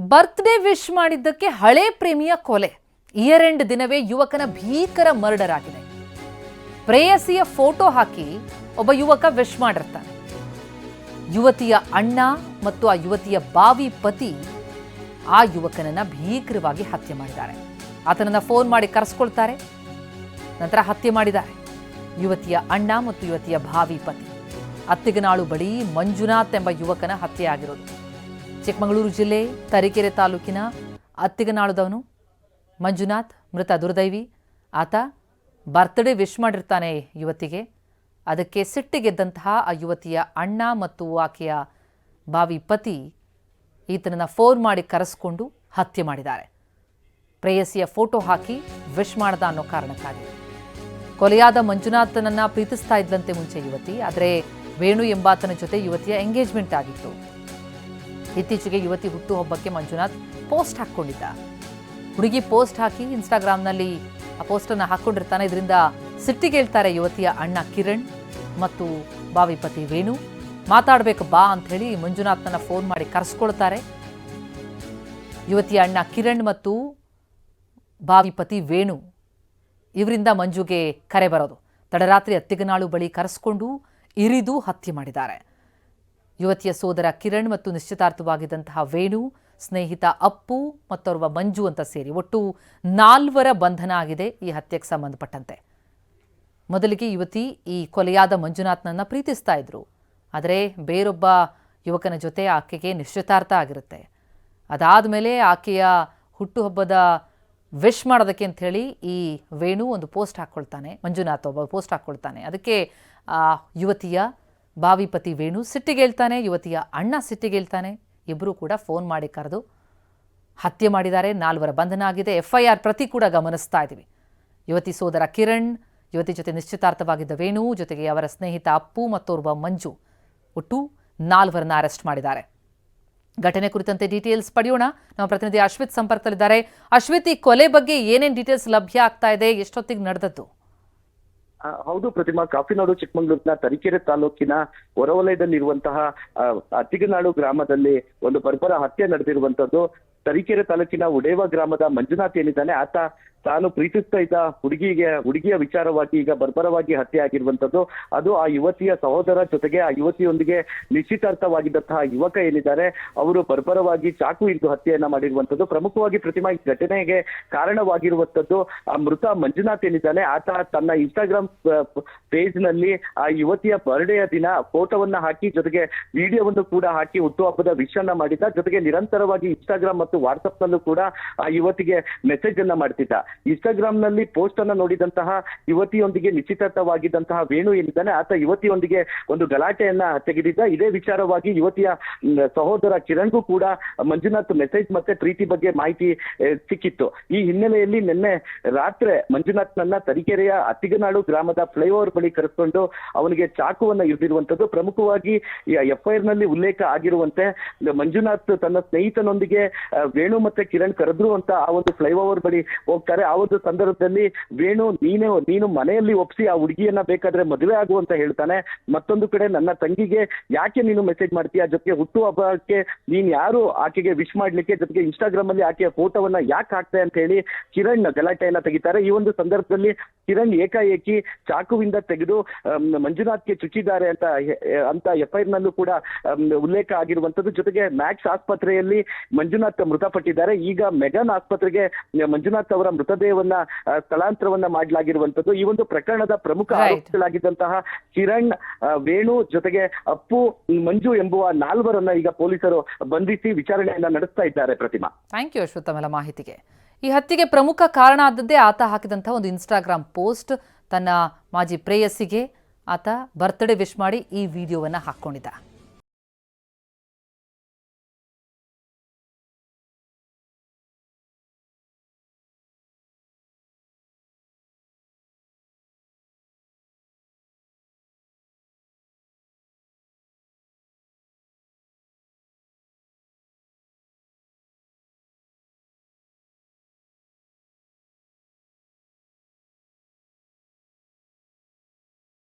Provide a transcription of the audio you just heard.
Birthday wish ಮಾಡಿದ್ದಕ್ಕೆ ಹಳೆ ಪ್ರೇಮಿಯ ಕೊಲೆ. ಇಯರ್ ಎಂಡ್ ದಿನವೇ ಯುವಕನ ಭೀಕರ ಮರ್ಡರ್ ಆಗಿದೆ. ಪ್ರೇಯಸಿಯ ಫೋಟೋ ಹಾಕಿ ಒಬ್ಬ ಯುವಕ ವಿಶ್ ಮಾಡಿರ್ತಾನೆ. ಯುವತಿಯ ಅಣ್ಣ ಮತ್ತು ಆ ಯುವತಿಯ ಬಾವಿ ಪತಿ ಆ ಯುವಕನನ್ನ ಭೀಕರವಾಗಿ ಹತ್ಯೆ ಮಾಡಿದ್ದಾರೆ. ಆತನನ್ನ ಫೋನ್ ಮಾಡಿ ಕರೆಸ್ಕೊಳ್ತಾರೆ, ನಂತರ ಹತ್ಯೆ ಮಾಡಿದ್ದಾರೆ. ಯುವತಿಯ ಅಣ್ಣ ಮತ್ತು ಯುವತಿಯ ಭಾವಿ ಪತಿ. ಅತ್ತಿಗನಾಳು ಬಳಿ ಮಂಜುನಾಥ್ ಎಂಬ ಯುವಕನ ಹತ್ಯೆ ಆಗಿರೋದು. ಚಿಕ್ಕಮಗಳೂರು ಜಿಲ್ಲೆ ತರೀಕೆರೆ ತಾಲೂಕಿನ ಅತ್ತಿಗನಾಳುದವನು ಮಂಜುನಾಥ್ ಮೃತ ದುರ್ದೈವಿ. ಆತ ಬರ್ತ್ಡೇ ವಿಶ್ ಮಾಡಿರ್ತಾನೆ ಯುವತಿಗೆ. ಅದಕ್ಕೆ ಸಿಟ್ಟಿಗೆದ್ದಂತಹ ಆ ಯುವತಿಯ ಅಣ್ಣ ಮತ್ತು ಆಕೆಯ ಬಾವಿ ಪತಿ ಈತನನ್ನು ಫೋನ್ ಮಾಡಿ ಕರೆಸ್ಕೊಂಡು ಹತ್ಯೆ ಮಾಡಿದ್ದಾರೆ. ಪ್ರೇಯಸಿಯ ಫೋಟೋ ಹಾಕಿ ವಿಶ್ ಮಾಡ್ದ ಅನ್ನೋ ಕಾರಣಕ್ಕಾಗಿ. ಕೊಲೆಯಾದ ಮಂಜುನಾಥನನ್ನ ಪ್ರೀತಿಸ್ತಾ ಇದ್ದಂತೆ ಮುಂಚೆ ಯುವತಿ, ಆದರೆ ವೇಣು ಎಂಬಾತನ ಜೊತೆ ಯುವತಿಯ ಎಂಗೇಜ್ಮೆಂಟ್ ಆಗಿತ್ತು. ಇತ್ತೀಚೆಗೆ ಯುವತಿ ಹುಟ್ಟುಹಬ್ಬಕ್ಕೆ ಮಂಜುನಾಥ್ ಪೋಸ್ಟ್ ಹಾಕ್ಕೊಂಡಿದ್ದ. ಹುಡುಗಿ ಪೋಸ್ಟ್ ಹಾಕಿ ಇನ್ಸ್ಟಾಗ್ರಾಮ್ನಲ್ಲಿ ಆ ಪೋಸ್ಟನ್ನು ಹಾಕ್ಕೊಂಡಿರ್ತಾನೆ. ಇದರಿಂದ ಸಿಟ್ಟಿಗೇಳ್ತಾರೆ ಯುವತಿಯ ಅಣ್ಣ ಕಿರಣ್ ಮತ್ತು ಬಾವಿ ಪತಿ ವೇಣು. ಮಾತಾಡಬೇಕು ಬಾ ಅಂಥೇಳಿ ಮಂಜುನಾಥ್ನನ್ನ ಫೋನ್ ಮಾಡಿ ಕರೆಸ್ಕೊಳ್ತಾರೆ. ಯುವತಿಯ ಅಣ್ಣ ಕಿರಣ್ ಮತ್ತು ಬಾವಿ ಪತಿ ವೇಣು ಇವರಿಂದ ಮಂಜುಗೆ ಕರೆ ಬರೋದು. ತಡರಾತ್ರಿ ಅತ್ತಿಗನಾಳು ಬಳಿ ಕರೆಸ್ಕೊಂಡು ಇರಿದು ಹತ್ಯೆ ಮಾಡಿದ್ದಾರೆ. ಯುವತಿಯ ಸೋದರ ಕಿರಣ್ ಮತ್ತು ನಿಶ್ಚಿತಾರ್ಥವಾಗಿದ್ದಂತಹ ವೇಣು, ಸ್ನೇಹಿತ ಅಪ್ಪು ಮತ್ತೋರ್ವ ಮಂಜು ಅಂತ ಸೇರಿ ಒಟ್ಟು 4 ಬಂಧನ ಆಗಿದೆ ಈ ಹತ್ಯೆಗೆ ಸಂಬಂಧಪಟ್ಟಂತೆ. ಮೊದಲಿಗೆ ಯುವತಿ ಈ ಕೊಲೆಯಾದ ಮಂಜುನಾಥ್ನನ್ನ ಪ್ರೀತಿಸ್ತಾ ಇದ್ರು. ಆದರೆ ಬೇರೊಬ್ಬ ಯುವಕನ ಜೊತೆ ಆಕೆಗೆ ನಿಶ್ಚಿತಾರ್ಥ ಆಗಿರುತ್ತೆ. ಅದಾದ ಮೇಲೆ ಆಕೆಯ ಹುಟ್ಟುಹಬ್ಬದ ವಿಶ್ ಮಾಡೋದಕ್ಕೆ ಅಂಥೇಳಿ ಈ ವೇಣು ಒಂದು ಪೋಸ್ಟ್ ಹಾಕ್ಕೊಳ್ತಾನೆ. ಮಂಜುನಾಥ್ ಒಬ್ಬ ಪೋಸ್ಟ್ ಹಾಕ್ಕೊಳ್ತಾನೆ. ಅದಕ್ಕೆ ಯುವತಿಯ ಬಾವಿ ಪತಿ ವೇಣು ಸಿಟ್ಟಿಗೇಳ್ತಾನೆ, ಯುವತಿಯ ಅಣ್ಣ ಸಿಟ್ಟಿಗೇಳ್ತಾನೆ. ಇಬ್ಬರು ಕೂಡ ಫೋನ್ ಮಾಡಿ ಕರೆದು ಹತ್ಯೆ ಮಾಡಿದ್ದಾರೆ. 4 ಬಂಧನ ಆಗಿದೆ. FIR ಪ್ರತಿ ಕೂಡ ಗಮನಿಸ್ತಾ ಇದ್ದೀವಿ. ಯುವತಿ ಸೋದರ ಕಿರಣ್, ಯುವತಿ ಜೊತೆ ನಿಶ್ಚಿತಾರ್ಥವಾಗಿದ್ದ ವೇಣು, ಜೊತೆಗೆ ಅವರ ಸ್ನೇಹಿತ ಅಪ್ಪು ಮತ್ತೋರ್ವ ಮಂಜು, ಒಟ್ಟು 4 ಅರೆಸ್ಟ್ ಮಾಡಿದ್ದಾರೆ. ಘಟನೆ ಕುರಿತಂತೆ ಡೀಟೇಲ್ಸ್ ಪಡೆಯೋಣ. ನಮ್ಮ ಪ್ರತಿನಿಧಿ ಅಶ್ವಿತ್ ಸಂಪರ್ಕದಲ್ಲಿದ್ದಾರೆ. ಅಶ್ವಿತ್, ಈ ಕೊಲೆ ಬಗ್ಗೆ ಏನೇನು ಡೀಟೇಲ್ಸ್ ಲಭ್ಯ ಆಗ್ತಾ ಇದೆ? ಎಷ್ಟೊತ್ತಿಗೆ ನಡೆದದ್ದು? ಹೌದು ಪ್ರತಿಮಾ, ಕಾಫಿನಾಡು ಚಿಕ್ಕಮಗಳೂರಿನ ತರೀಕೆರೆ ತಾಲೂಕಿನ ಹೊರವಲಯದಲ್ಲಿರುವಂತಹ ಅತ್ತಿಗನಾಳು ಗ್ರಾಮದಲ್ಲಿ ಒಂದು ಬರ್ಬರ ಹತ್ಯೆ ನಡೆದಿರುವಂತದ್ದು. ತರೀಕೆರೆ ತಾಲೂಕಿನ ಉಡೇವ ಗ್ರಾಮದ ಮಂಜುನಾಥ್ ಏನಿದ್ದಾನೆ, ಆತ ತಾನು ಪ್ರೀತಿಸ್ತಾ ಇದ್ದ ಹುಡುಗಿಯ ವಿಚಾರವಾಗಿ ಈಗ ಬರ್ಬರವಾಗಿ ಹತ್ಯೆ ಆಗಿರುವಂತದ್ದು. ಅದು ಆ ಯುವತಿಯ ಸಹೋದರ ಜೊತೆಗೆ ಆ ಯುವತಿಯೊಂದಿಗೆ ನಿಶ್ಚಿತಾರ್ಥವಾಗಿದ್ದಂತಹ ಯುವಕ ಏನಿದ್ದಾರೆ, ಅವರು ಬರ್ಬರವಾಗಿ ಚಾಕು ಹಿಡಿದು ಹತ್ಯೆಯನ್ನ ಮಾಡಿರುವಂತದ್ದು. ಪ್ರಮುಖವಾಗಿ ಪ್ರತಿಮಾ, ಈ ಘಟನೆಗೆ ಕಾರಣವಾಗಿರುವಂತದ್ದು ಆ ಮೃತ ಮಂಜುನಾಥ್ ಏನಿದ್ದಾನೆ, ಆತ ತನ್ನ ಇನ್ಸ್ಟಾಗ್ರಾಮ್ ಪೇಜ್ ನಲ್ಲಿ ಆ ಯುವತಿಯ ಬರ್ಡೇಯ ದಿನ ಫೋಟೋವನ್ನ ಹಾಕಿ, ಜೊತೆಗೆ ವಿಡಿಯೋವನ್ನು ಕೂಡ ಹಾಕಿ ಹುಟ್ಟುಹಬ್ಬದ ವಿಶ್ ಅನ್ನ ಮಾಡಿದ್ದ. ಜೊತೆಗೆ ನಿರಂತರವಾಗಿ ಇನ್ಸ್ಟಾಗ್ರಾಮ್ ಮತ್ತು ವಾಟ್ಸ್ಆಪ್ ನಲ್ಲೂ ಕೂಡ ಆ ಯುವತಿಗೆ ಮೆಸೇಜ್ ಅನ್ನ ಮಾಡ್ತಿದ್ದ. ಇನ್ಸ್ಟಾಗ್ರಾಮ್ ನಲ್ಲಿ ಪೋಸ್ಟ್ ಅನ್ನ ನೋಡಿದಂತಹ ಯುವತಿಯೊಂದಿಗೆ ನಿಶ್ಚಿತಾರ್ಥವಾಗಿದ್ದಂತಹ ವೇಣು ಏನಿದ್ದಾನೆ, ಆತ ಯುವತಿಯೊಂದಿಗೆ ಒಂದು ಗಲಾಟೆಯನ್ನ ತೆಗೆದಿದ್ದ. ಇದೇ ವಿಚಾರವಾಗಿ ಯುವತಿಯ ಸಹೋದರ ಕಿರಣ್ಗೂ ಕೂಡ ಮಂಜುನಾಥ್ ಮೆಸೇಜ್ ಮತ್ತೆ ಪ್ರೀತಿ ಬಗ್ಗೆ ಮಾಹಿತಿ ಸಿಕ್ಕಿತ್ತು. ಈ ಹಿನ್ನೆಲೆಯಲ್ಲಿ ನಿನ್ನೆ ರಾತ್ರಿ ಮಂಜುನಾಥ್ನನ್ನ ತರೀಕೆರೆಯ ಅತ್ತಿಗನಾಳು ಗ್ರಾಮದ ಫ್ಲೈಓವರ್ ಬಳಿ ಕರೆಸ್ಕೊಂಡು ಅವನಿಗೆ ಚಾಕುವನ್ನ ಇರಿದಿರುವಂತದ್ದು. ಪ್ರಮುಖವಾಗಿ FIR ನಲ್ಲಿ ಉಲ್ಲೇಖ ಆಗಿರುವಂತೆ ಮಂಜುನಾಥ್ ತನ್ನ ಸ್ನೇಹಿತನೊಂದಿಗೆ ವೇಣು ಮತ್ತೆ ಕಿರಣ್ ಕರೆದ್ರು ಅಂತ ಆ ಒಂದು ಫ್ಲೈಓವರ್ ಬಳಿ ಹೋಗ್ತಾರೆ. ಆ ಒಂದು ಸಂದರ್ಭದಲ್ಲಿ ವೇಣು, ನೀನು ಮನೆಯಲ್ಲಿ ಒಪ್ಸಿ ಆ ಹುಡುಗಿಯನ್ನ ಬೇಕಾದ್ರೆ ಮದುವೆ ಆಗು ಅಂತ ಹೇಳ್ತಾನೆ. ಮತ್ತೊಂದು ಕಡೆ ನನ್ನ ತಂಗಿಗೆ ಯಾಕೆ ನೀನು ಮೆಸೇಜ್ ಮಾಡ್ತೀಯ, ಜೊತೆಗೆ ಹುಟ್ಟುಹಬ್ಬಕ್ಕೆ ನೀನ್ ಯಾರು ಆಕೆಗೆ ವಿಶ್ ಮಾಡ್ಲಿಕ್ಕೆ, ಜೊತೆಗೆ ಇನ್ಸ್ಟಾಗ್ರಾಮ್ ಅಲ್ಲಿ ಆಕೆಯ ಫೋಟೋವನ್ನ ಯಾಕೆ ಹಾಕ್ತೆ ಅಂತ ಹೇಳಿ ಕಿರಣ್ ಗಲಾಟೆಯನ್ನ ತೆಗಿತಾರೆ. ಈ ಒಂದು ಸಂದರ್ಭದಲ್ಲಿ ಕಿರಣ್ ಏಕಾಏಕಿ ಚಾಕುವಿಂದ ತೆಗೆದು ಮಂಜುನಾಥ್ಗೆ ಚುಚ್ಚಿದ್ದಾರೆ ಅಂತ FIR ನಲ್ಲೂ ಕೂಡ ಉಲ್ಲೇಖ ಆಗಿರುವಂತದ್ದು. ಜೊತೆಗೆ ಮ್ಯಾಕ್ಸ್ ಆಸ್ಪತ್ರೆಯಲ್ಲಿ ಮಂಜುನಾಥ್ ಮೃತಪಟ್ಟಿದ್ದಾರೆ. ಈಗ ಮೆಗನ್ ಆಸ್ಪತ್ರೆಗೆ ಮಂಜುನಾಥ್ ಅವರ ಮೃತದೇಹವನ್ನ ಸ್ಥಳಾಂತರವನ್ನ ಮಾಡಲಾಗಿರುವಂತದ್ದು. ಈ ಒಂದು ಪ್ರಕರಣದ ಪ್ರಮುಖ ಆರೋಪಿಗಳಾಗಿದ್ದಂತಹ ಕಿರಣ್, ವೇಣು, ಜೊತೆಗೆ ಅಪ್ಪು, ಮಂಜು ಎಂಬುವ 4 ಈಗ ಪೊಲೀಸರು ಬಂಧಿಸಿ ವಿಚಾರಣೆಯನ್ನ ನಡೆಸ್ತಾ ಇದ್ದಾರೆ. ಪ್ರತಿಮಾ, ಥ್ಯಾಂಕ್ ಯು ಅಶ್ವಥ್ ತಮ್ಮೆಲ್ಲ ಮಾಹಿತಿಗೆ. ಈ ಹತ್ಯೆಗೆ ಪ್ರಮುಖ ಕಾರಣ ಆದದ್ದೇ ಆತ ಹಾಕಿದಂತಹ ಒಂದು ಇನ್ಸ್ಟಾಗ್ರಾಮ್ ಪೋಸ್ಟ್. ತನ್ನ ಮಾಜಿ ಪ್ರೇಯಸಿಗೆ ಆತ ಬರ್ತ್ಡೇ ವಿಶ್ ಮಾಡಿ ಈ ವಿಡಿಯೋವನ್ನ ಹಾಕೊಂಡಿದ್ದ.